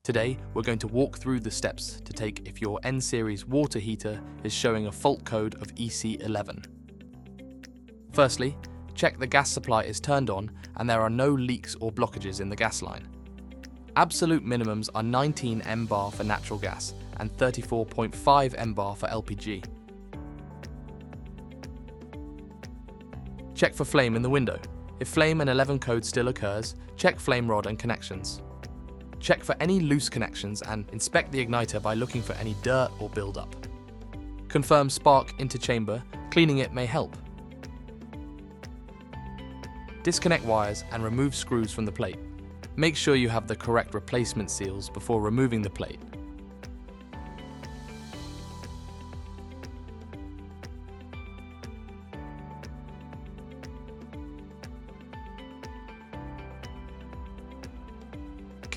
Today, we're going to walk through the steps to take if your N Series water heater is showing a fault code of EC11. Firstly, check the gas supply is turned on and there are no leaks or blockages in the gas line. Absolute minimums are 19 mbar for natural gas and 34.5 mbar for LPG. Check for flame in the window. If flame and 11 code still occurs, check flame rod and connections. Check for any loose connections and inspect the igniter by looking for any dirt or buildup. Confirm spark into chamber, cleaning it may help. Disconnect wires and remove screws from the plate. Make sure you have the correct replacement seals before removing the plate.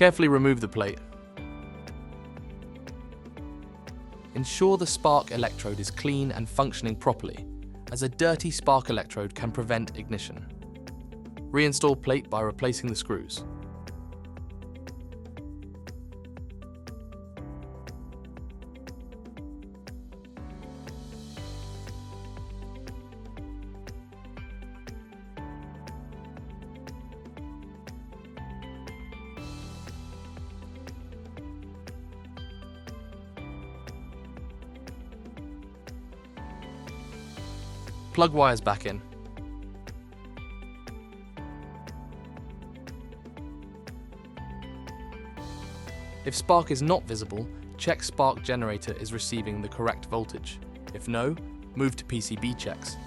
Carefully remove the plate. Ensure the spark electrode is clean and functioning properly, as a dirty spark electrode can prevent ignition. Reinstall plate by replacing the screws. Plug wires back in. If spark is not visible, check spark generator is receiving the correct voltage. If no, move to PCB checks.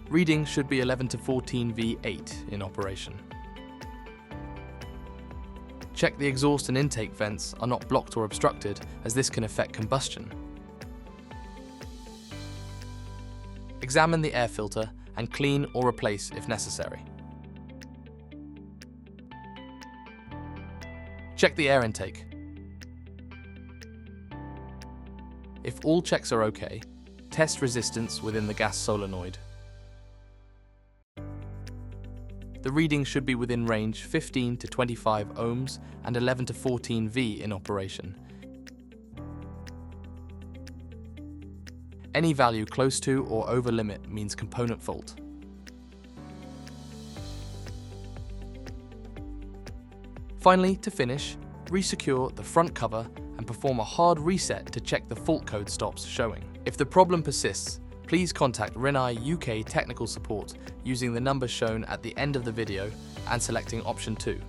Reading should be 11 to 14 V8 in operation. Check the exhaust and intake vents are not blocked or obstructed, as this can affect combustion. Examine the air filter and clean or replace if necessary. Check the air intake. If all checks are okay, test resistance within the gas solenoid. The reading should be within range 15 to 25 ohms and 11 to 14 V in operation. Any value close to or over limit means component fault. Finally, to finish, resecure the front cover and perform a hard reset to check the fault code stops showing. If the problem persists, please contact Rinnai UK technical support using the number shown at the end of the video and selecting option 2.